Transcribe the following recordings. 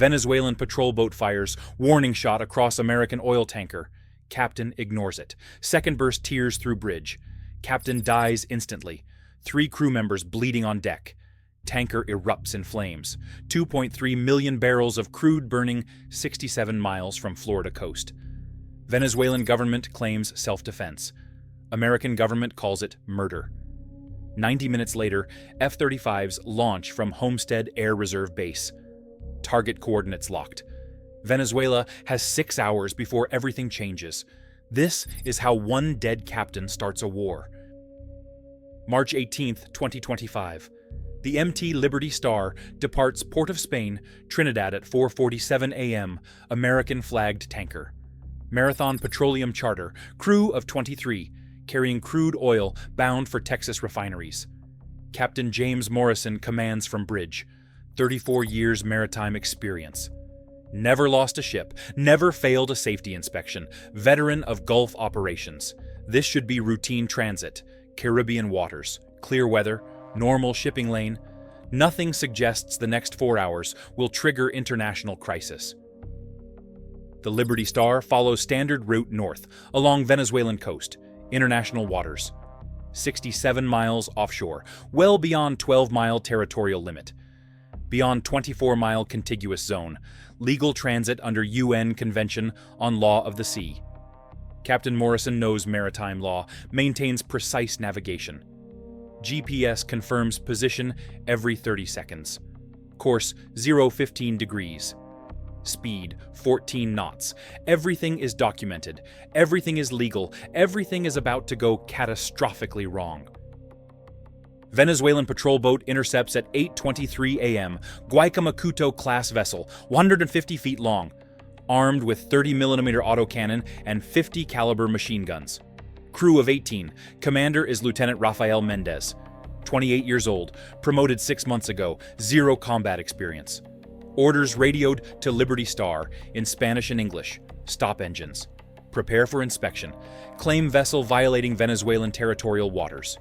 Venezuelan patrol boat fires, warning shot across American oil tanker. Captain ignores it. Second burst tears through bridge. Captain dies instantly. 3 crew members bleeding on deck. Tanker erupts in flames. 2.3 million barrels of crude burning 67 miles from Florida coast. Venezuelan government claims self-defense. American government calls it murder. 90 minutes later, F-35s launch from Homestead Air Reserve Base. Target coordinates locked. Venezuela has 6 hours before everything changes. This is how one dead captain starts a war. March 18, 2025. The MT Liberty Star departs Port of Spain, Trinidad at 4:47 a.m., American-flagged tanker. Marathon Petroleum charter, crew of 23, carrying crude oil bound for Texas refineries. Captain James Morrison commands from bridge. 34 years maritime experience. Never lost a ship, never failed a safety inspection, veteran of Gulf operations. This should be routine transit, Caribbean waters, clear weather, normal shipping lane. Nothing suggests the next 4 hours will trigger international crisis. The Liberty Star follows standard route north, along Venezuelan coast, international waters. 67 miles offshore, well beyond 12-mile territorial limit. Beyond 24-mile contiguous zone, legal transit under UN Convention on Law of the Sea. Captain Morrison knows maritime law, maintains precise navigation. GPS confirms position every 30 seconds. Course 015 degrees. Speed 14 knots. Everything is documented. Everything is legal. Everything is about to go catastrophically wrong. Venezuelan patrol boat intercepts at 8:23 a.m. Guaycamacuto-class vessel, 150 feet long, armed with 30mm autocannon and 50 caliber machine guns. Crew of 18. Commander is Lieutenant Rafael Mendez, 28 years old, promoted 6 months ago, 0 combat experience. Orders radioed to Liberty Star in Spanish and English. Stop engines. Prepare for inspection. Claim vessel violating Venezuelan territorial waters.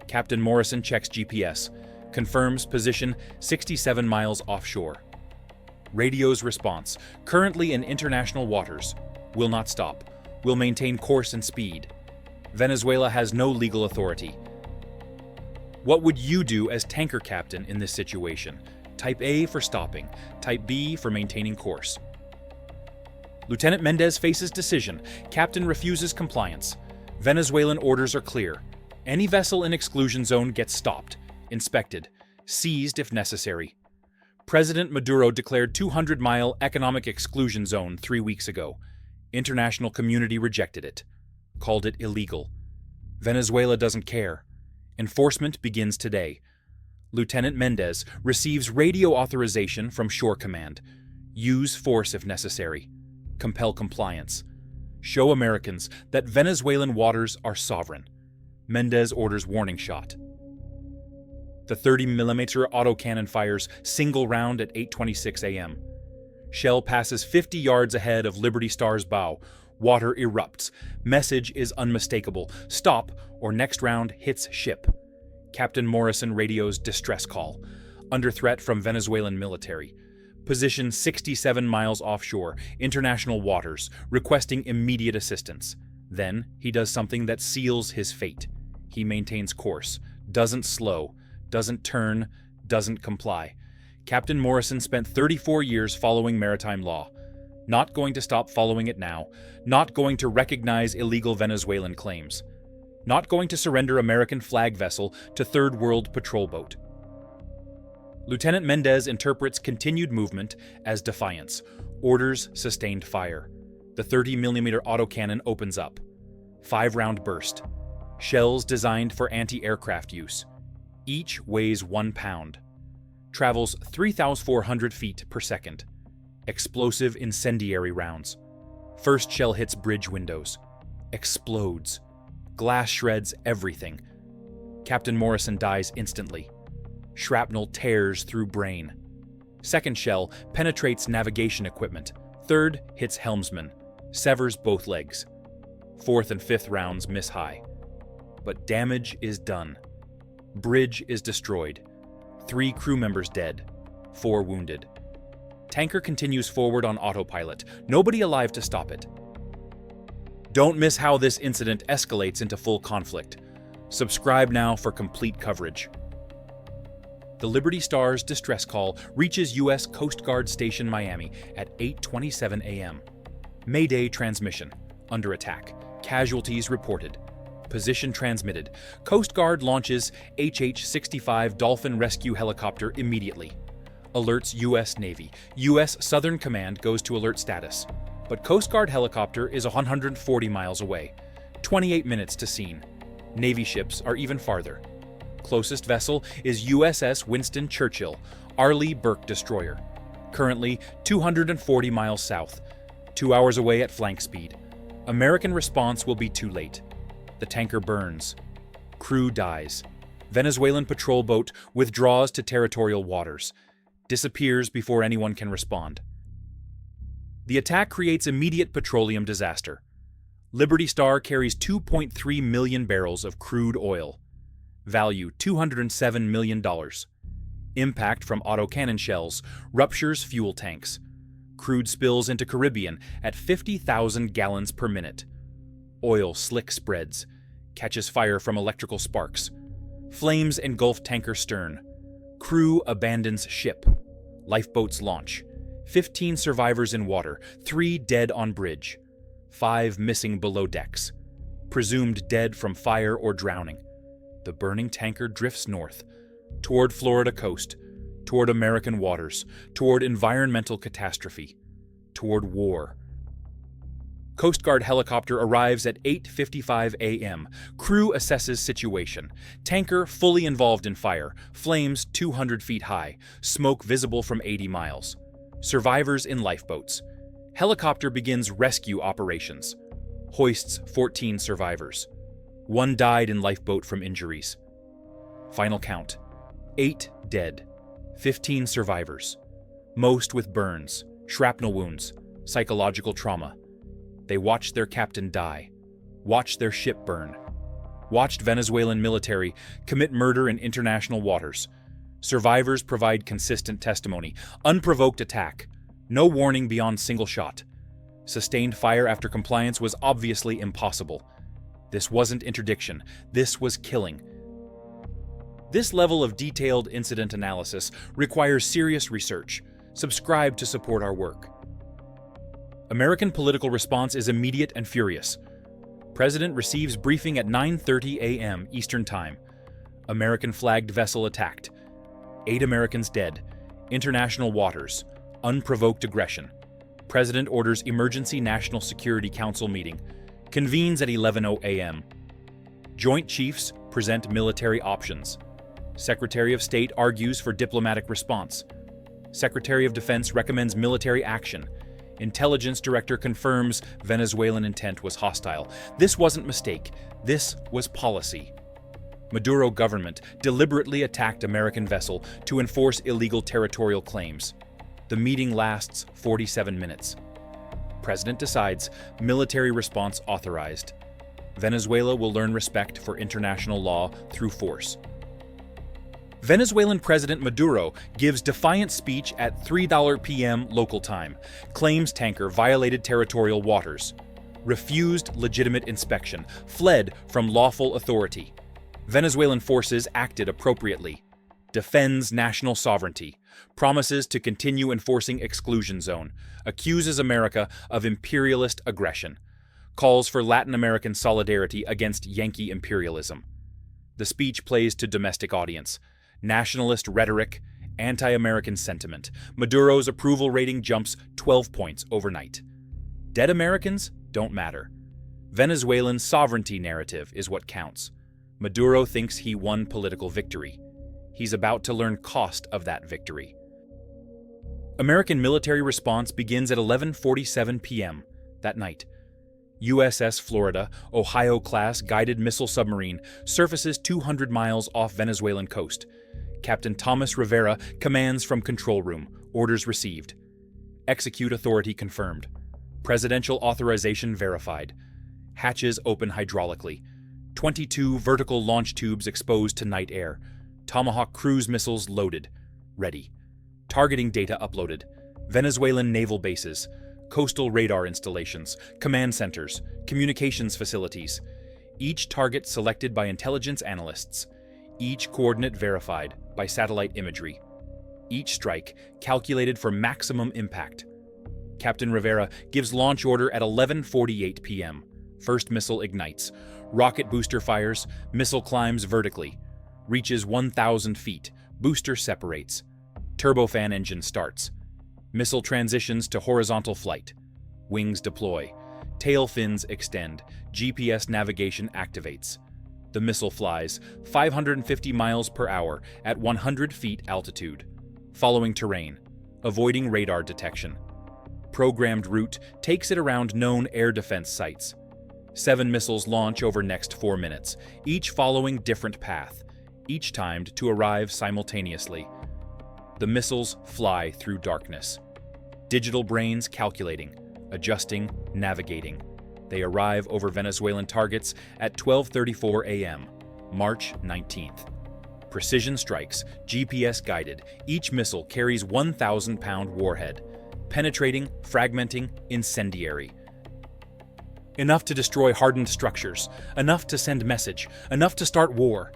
Captain Morrison checks GPS. Confirms position 67 miles offshore. Radio's response. Currently in international waters. Will not stop. Will maintain course and speed. Venezuela has no legal authority. What would you do as tanker captain in this situation? Type A for stopping. Type B for maintaining course. Lieutenant Mendez faces decision. Captain refuses compliance. Venezuelan orders are clear. Any vessel in exclusion zone gets stopped, inspected, seized if necessary. President Maduro declared 200-mile economic exclusion zone 3 weeks ago. International community rejected it, called it illegal. Venezuela doesn't care. Enforcement begins today. Lieutenant Mendez receives radio authorization from Shore Command. Use force if necessary. Compel compliance. Show Americans that Venezuelan waters are sovereign. Mendez orders warning shot. The 30mm autocannon fires single round at 8:26 a.m. Shell passes 50 yards ahead of Liberty Star's bow. Water erupts. Message is unmistakable. Stop, or next round hits ship. Captain Morrison radios distress call. Under threat from Venezuelan military. Position 67 miles offshore, international waters, requesting immediate assistance. Then, he does something that seals his fate. He maintains course, doesn't slow, doesn't turn, doesn't comply. Captain Morrison spent 34 years following maritime law. Not going to stop following it now. Not going to recognize illegal Venezuelan claims. Not going to surrender American flag vessel to Third World patrol boat. Lieutenant Mendez interprets continued movement as defiance. Orders sustained fire. The 30mm autocannon opens up. 5-round burst. Shells designed for anti-aircraft use. Each weighs 1 pound. Travels 3,400 feet per second. Explosive incendiary rounds. First shell hits bridge windows. Explodes. Glass shreds everything. Captain Morrison dies instantly. Shrapnel tears through brain. Second shell penetrates navigation equipment. Third hits helmsman. Severs both legs. Fourth and fifth rounds miss high. But damage is done. Bridge is destroyed. 3 crew members dead. 4 wounded. Tanker continues forward on autopilot, nobody alive to stop it. Don't miss how this incident escalates into full conflict. Subscribe now for complete coverage. The Liberty Star's distress call reaches U.S. Coast Guard Station Miami at 8:27 a.m. Mayday transmission. Under attack. Casualties reported. Position transmitted. Coast Guard launches HH-65 Dolphin rescue helicopter immediately. Alerts U.S. Navy. U.S. Southern Command goes to alert status. But Coast Guard helicopter is 140 miles away. 28 minutes to scene. Navy ships are even farther. Closest vessel is USS Winston Churchill, Arleigh Burke destroyer. Currently 240 miles south. 2 hours away at flank speed. American response will be too late. The tanker burns. Crew dies. Venezuelan patrol boat withdraws to territorial waters. Disappears before anyone can respond. The attack creates immediate petroleum disaster. Liberty Star carries 2.3 million barrels of crude oil. Value $207 million. Impact from autocannon shells ruptures fuel tanks. Crude spills into Caribbean at 50,000 gallons per minute. Oil slick spreads. Catches fire from electrical sparks. Flames engulf tanker stern. Crew abandons ship. Lifeboats launch. 15 survivors in water, 3 dead on bridge. 5 missing below decks. Presumed dead from fire or drowning. The burning tanker drifts north, toward Florida coast, toward American waters, toward environmental catastrophe, toward war. Coast Guard helicopter arrives at 8:55 a.m. Crew assesses situation. Tanker fully involved in fire, flames 200 feet high, smoke visible from 80 miles. Survivors in lifeboats. Helicopter begins rescue operations. Hoists 14 survivors. 1 died in lifeboat from injuries. Final count. 8 dead. 15 survivors. Most with burns, shrapnel wounds, psychological trauma. They watched their captain die. Watched their ship burn. Watched Venezuelan military commit murder in international waters. Survivors provide consistent testimony. Unprovoked attack. No warning beyond single shot. Sustained fire after compliance was obviously impossible. This wasn't interdiction. This was killing. This level of detailed incident analysis requires serious research. Subscribe to support our work. American political response is immediate and furious. President receives briefing at 9:30 a.m. Eastern Time. American flagged vessel attacked. 8 Americans dead. International waters. Unprovoked aggression. President orders emergency National Security Council meeting. Convenes at 11:00 a.m. Joint Chiefs present military options. Secretary of State argues for diplomatic response. Secretary of Defense recommends military action. Intelligence Director confirms Venezuelan intent was hostile. This wasn't mistake. This was policy. Maduro government deliberately attacked American vessel to enforce illegal territorial claims. The meeting lasts 47 minutes. President decides military response authorized. Venezuela will learn respect for international law through force. Venezuelan President Maduro gives defiant speech at 3 p.m. local time, claims tanker violated territorial waters, refused legitimate inspection, fled from lawful authority. Venezuelan forces acted appropriately, defends national sovereignty, promises to continue enforcing exclusion zone, accuses America of imperialist aggression, calls for Latin American solidarity against Yankee imperialism. The speech plays to domestic audience. Nationalist rhetoric, anti-American sentiment. Maduro's approval rating jumps 12 points overnight. Dead Americans don't matter. Venezuelan sovereignty narrative is what counts. Maduro thinks he won political victory. He's about to learn cost of that victory. American military response begins at 11:47 p.m. that night. USS Florida, Ohio-class guided missile submarine, surfaces 200 miles off Venezuelan coast. Captain Thomas Rivera commands from control room. Orders received. Execute authority confirmed. Presidential authorization verified. Hatches open hydraulically. 22 vertical launch tubes exposed to night air. Tomahawk cruise missiles loaded. Ready. Targeting data uploaded. Venezuelan naval bases, coastal radar installations, command centers, communications facilities, each target selected by intelligence analysts, each coordinate verified by satellite imagery, each strike calculated for maximum impact. Captain Rivera gives launch order at 11:48 p.m. First missile ignites. Rocket booster fires. Missile climbs vertically. Reaches 1,000 feet. Booster separates. Turbofan engine starts. Missile transitions to horizontal flight. Wings deploy. Tail fins extend. GPS navigation activates. The missile flies 550 miles per hour at 100 feet altitude. Following terrain. Avoiding radar detection. Programmed route takes it around known air defense sites. 7 missiles launch over next 4 minutes, each following different path, each timed to arrive simultaneously. The missiles fly through darkness. Digital brains calculating, adjusting, navigating. They arrive over Venezuelan targets at 12:34 a.m., March 19th. Precision strikes, GPS guided, each missile carries 1,000-pound warhead. Penetrating, fragmenting, incendiary. Enough to destroy hardened structures, enough to send message, enough to start war.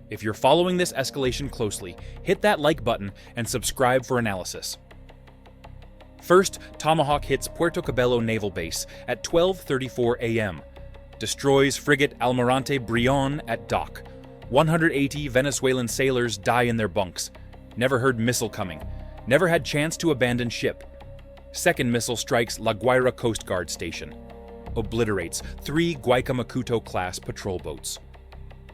If you're following this escalation closely, hit that like button and subscribe for analysis. First, Tomahawk hits Puerto Cabello Naval Base at 12:34 a.m. Destroys frigate Almirante Brion at dock. 180 Venezuelan sailors die in their bunks. Never heard missile coming. Never had chance to abandon ship. Second missile strikes La Guaira Coast Guard Station. Obliterates 3 Guaycamacuto-class patrol boats.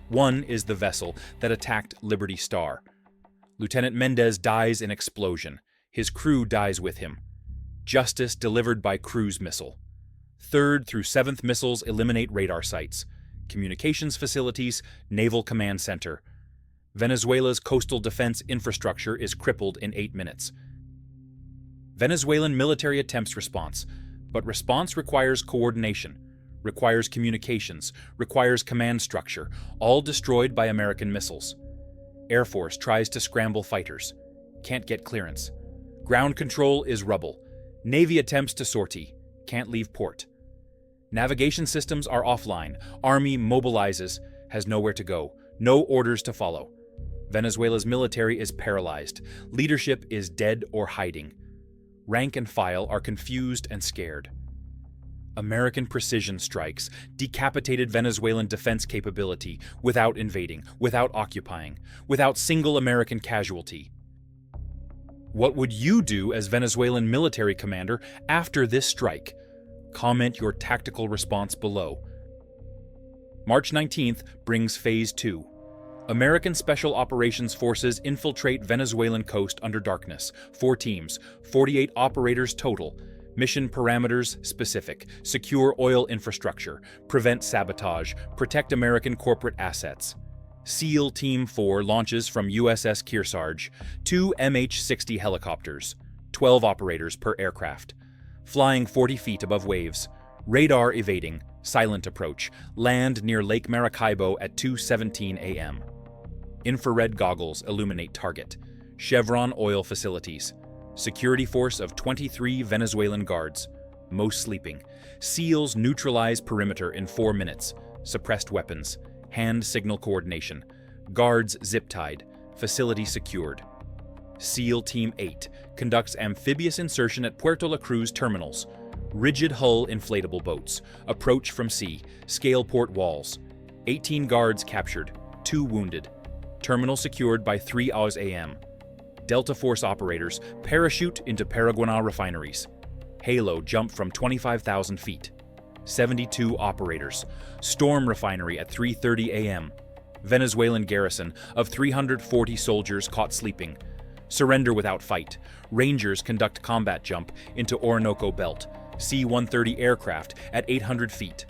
One is the vessel that attacked Liberty Star. Lieutenant Mendez dies in explosion. His crew dies with him. Justice delivered by cruise missile. 3rd through 7th missiles eliminate radar sites, communications facilities, naval command center. Venezuela's coastal defense infrastructure is crippled in 8 minutes. Venezuelan military attempts response, but response requires coordination, requires communications, requires command structure, all destroyed by American missiles. Air Force tries to scramble fighters. Can't get clearance. Ground control is rubble. Navy attempts to sortie. Can't leave port. Navigation systems are offline. Army mobilizes. Has nowhere to go. No orders to follow. Venezuela's military is paralyzed. Leadership is dead or hiding. Rank and file are confused and scared. American precision strikes decapitated Venezuelan defense capability without invading, without occupying, without single American casualty. What would you do as Venezuelan military commander after this strike? Comment your tactical response below. March 19th brings Phase 2. American Special Operations Forces infiltrate Venezuelan coast under darkness. 4 teams, 48 operators total. Mission parameters specific. Secure oil infrastructure. Prevent sabotage. Protect American corporate assets. SEAL Team 4 launches from USS Kearsarge. 2 MH-60 helicopters. 12 operators per aircraft. Flying 40 feet above waves. Radar evading. Silent approach. Land near Lake Maracaibo at 2:17 a.m. Infrared goggles illuminate target. Chevron oil facilities. Security force of 23 Venezuelan guards. Most sleeping. SEALs neutralize perimeter in 4 minutes. Suppressed weapons. Hand signal coordination. Guards zip-tied. Facility secured. SEAL Team 8 conducts amphibious insertion at Puerto La Cruz terminals. Rigid hull inflatable boats. Approach from sea. Scale port walls. 18 guards captured. 2 wounded. Terminal secured by 3 a.m. Delta Force operators parachute into Paraguaná refineries. Halo jump from 25,000 feet. 72 operators. Storm refinery at 3:30 a.m. Venezuelan garrison of 340 soldiers caught sleeping. Surrender without fight. Rangers conduct combat jump into Orinoco Belt. C-130 aircraft at 800 feet.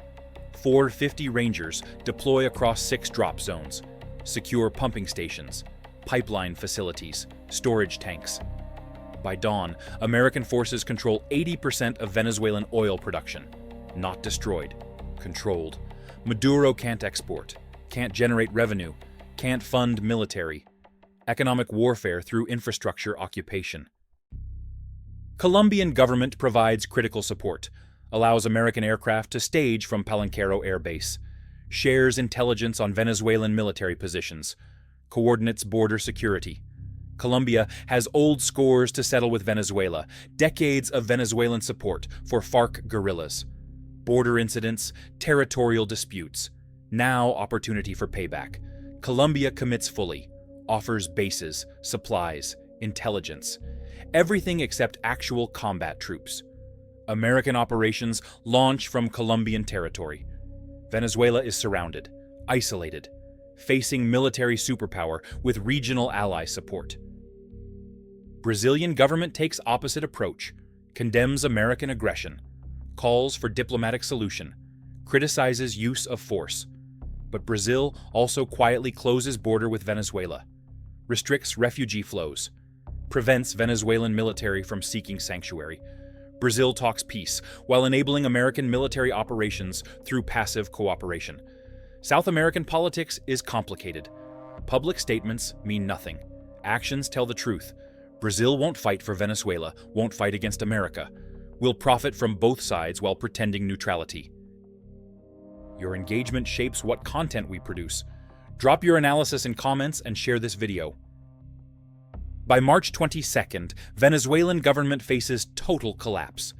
450 Rangers deploy across 6 drop zones. Secure pumping stations, pipeline facilities, storage tanks. By dawn, American forces control 80% of Venezuelan oil production. Not destroyed, controlled. Maduro can't export, can't generate revenue, can't fund military. Economic warfare through infrastructure occupation. Colombian government provides critical support, allows American aircraft to stage from Palenquero Air Base, shares intelligence on Venezuelan military positions, coordinates border security. Colombia has old scores to settle with Venezuela, decades of Venezuelan support for FARC guerrillas. Border incidents, territorial disputes. Now opportunity for payback. Colombia commits fully, offers bases, supplies, intelligence. Everything except actual combat troops. American operations launch from Colombian territory. Venezuela is surrounded, isolated, facing military superpower with regional ally support. Brazilian government takes opposite approach, condemns American aggression, calls for diplomatic solution, criticizes use of force. But Brazil also quietly closes border with Venezuela, restricts refugee flows, prevents Venezuelan military from seeking sanctuary. Brazil talks peace while enabling American military operations through passive cooperation. South American politics is complicated. Public statements mean nothing. Actions tell the truth. Brazil won't fight for Venezuela, won't fight against America. We'll profit from both sides while pretending neutrality. Your engagement shapes what content we produce. Drop your analysis in comments and share this video. By March 22nd, Venezuelan government faces total collapse.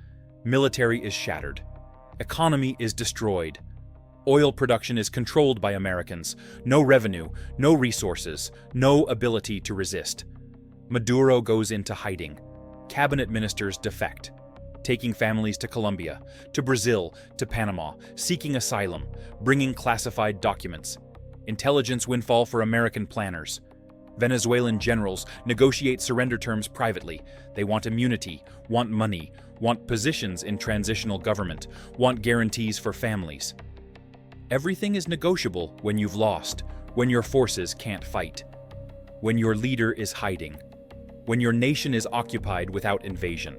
Military is shattered. Economy is destroyed. Oil production is controlled by Americans. No revenue, no resources, no ability to resist. Maduro goes into hiding. Cabinet ministers defect, taking families to Colombia, to Brazil, to Panama, seeking asylum, bringing classified documents. Intelligence windfall for American planners. Venezuelan generals negotiate surrender terms privately. They want immunity, want money, want positions in transitional government, want guarantees for families. Everything is negotiable when you've lost, when your forces can't fight, when your leader is hiding, when your nation is occupied without invasion.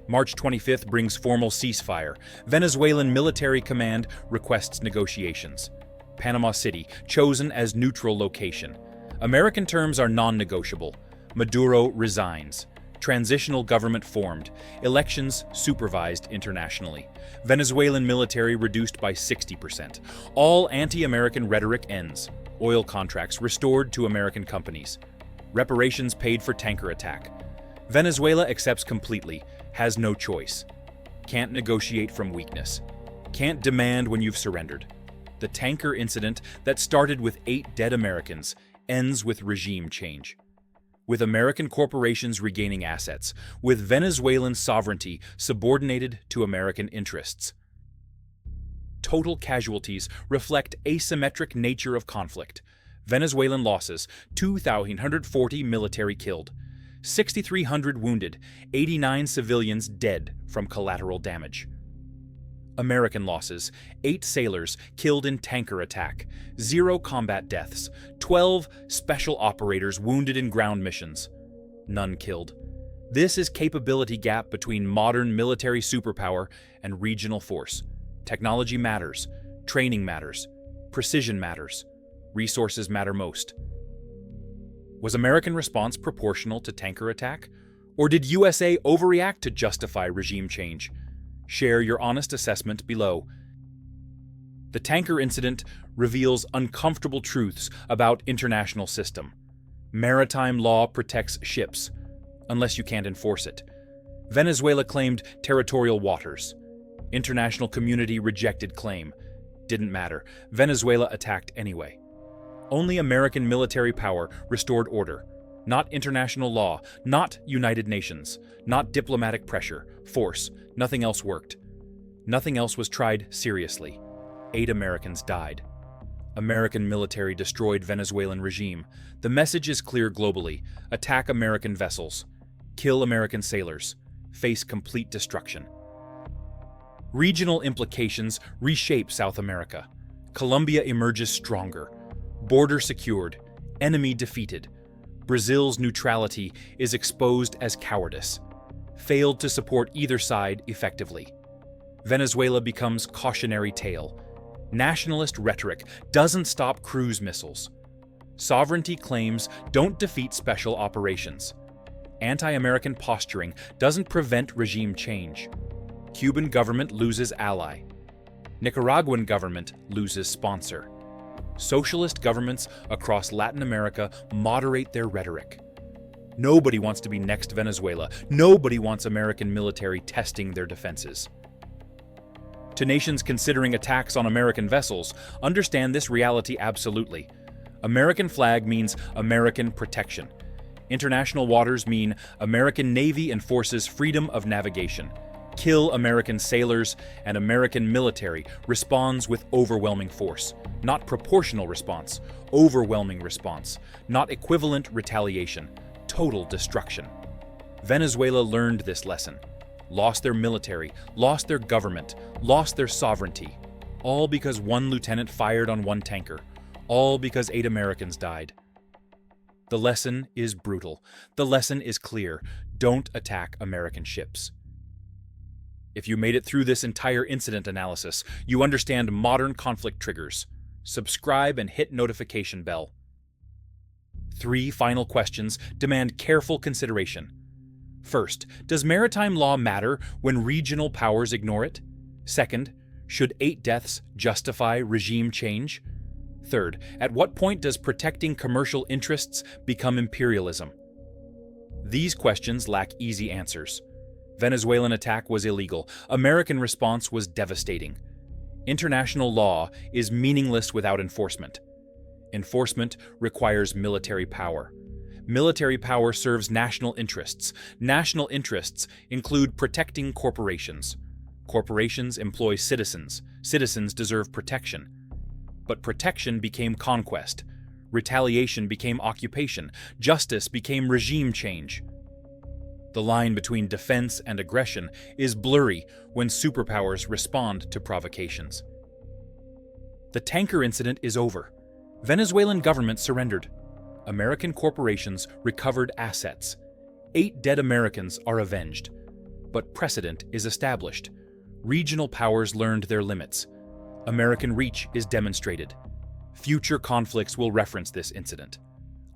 March 25th brings formal ceasefire. Venezuelan military command requests negotiations. Panama City, chosen as neutral location. American terms are non-negotiable. Maduro resigns. Transitional government formed. Elections supervised internationally. Venezuelan military reduced by 60%. All anti-American rhetoric ends. Oil contracts restored to American companies. Reparations paid for tanker attack. Venezuela accepts completely, has no choice. Can't negotiate from weakness. Can't demand when you've surrendered. The tanker incident that started with 8 dead Americans ends with regime change. With American corporations regaining assets, with Venezuelan sovereignty subordinated to American interests. Total casualties reflect asymmetric nature of conflict. Venezuelan losses, 2,140 military killed, 6,300 wounded, 89 civilians dead from collateral damage. American losses, 8 sailors killed in tanker attack, 0 combat deaths, 12 special operators wounded in ground missions, none killed. This is capability gap between modern military superpower and regional force. Technology matters, training matters, precision matters, resources matter most. Was American response proportional to tanker attack? Or did USA overreact to justify regime change? Share your honest assessment below. The tanker incident reveals uncomfortable truths about international system. Maritime law protects ships, unless you can't enforce it. Venezuela claimed territorial waters. International community rejected claim. Didn't matter. Venezuela attacked anyway. Only American military power restored order. Not international law, not United Nations, not diplomatic pressure, force. Nothing else worked. Nothing else was tried seriously. 8 Americans died. American military destroyed Venezuelan regime. The message is clear globally. Attack American vessels. Kill American sailors. Face complete destruction. Regional implications reshape South America. Colombia emerges stronger. Border secured. Enemy defeated. Brazil's neutrality is exposed as cowardice. Failed to support either side effectively. Venezuela becomes cautionary tale. Nationalist rhetoric doesn't stop cruise missiles. Sovereignty claims don't defeat special operations. Anti-American posturing doesn't prevent regime change. Cuban government loses ally. Nicaraguan government loses sponsor. Socialist governments across Latin America moderate their rhetoric. Nobody wants to be next Venezuela. Nobody wants American military testing their defenses. To nations considering attacks on American vessels, understand this reality absolutely. American flag means American protection. International waters mean American Navy enforces freedom of navigation. Kill American sailors, and American military responds with overwhelming force. Not proportional response, overwhelming response. Not equivalent retaliation, total destruction. Venezuela learned this lesson. Lost their military, lost their government, lost their sovereignty. All because one lieutenant fired on one tanker. All because 8 Americans died. The lesson is brutal. The lesson is clear. Don't attack American ships. If you made it through this entire incident analysis, you understand modern conflict triggers. Subscribe and hit notification bell. 3 final questions demand careful consideration. First, does maritime law matter when regional powers ignore it? Second, should 8 deaths justify regime change? Third, at what point does protecting commercial interests become imperialism? These questions lack easy answers. Venezuelan attack was illegal. American response was devastating. International law is meaningless without enforcement. Enforcement requires military power. Military power serves national interests. National interests include protecting corporations. Corporations employ citizens. Citizens deserve protection. But protection became conquest. Retaliation became occupation. Justice became regime change. The line between defense and aggression is blurry when superpowers respond to provocations. The tanker incident is over. Venezuelan government surrendered. American corporations recovered assets. 8 dead Americans are avenged. But precedent is established. Regional powers learned their limits. American reach is demonstrated. Future conflicts will reference this incident.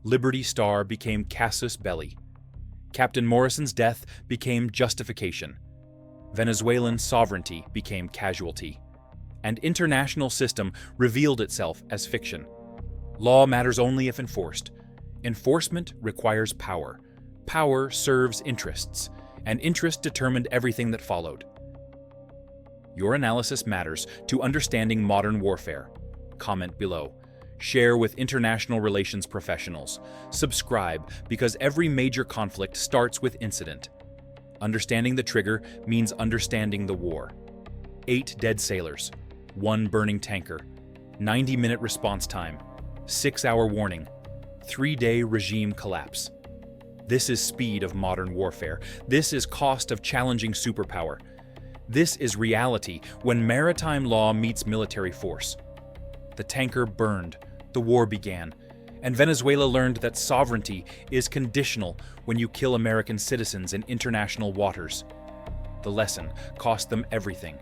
Liberty Star became casus belli. Captain Morrison's death became justification. Venezuelan sovereignty became casualty. And international system revealed itself as fiction. Law matters only if enforced. Enforcement requires power. Power serves interests, and interest determined everything that followed. Your analysis matters to understanding modern warfare. Comment below. Share with international relations professionals. Subscribe because every major conflict starts with incident. Understanding the trigger means understanding the war. 8 dead sailors, 1 burning tanker, 90-minute response time, 6-hour warning, 3-day regime collapse. This is speed of modern warfare. This is cost of challenging superpower. This is reality when maritime law meets military force. The tanker burned. The war began, and Venezuela learned that sovereignty is conditional when you kill American citizens in international waters. The lesson cost them everything.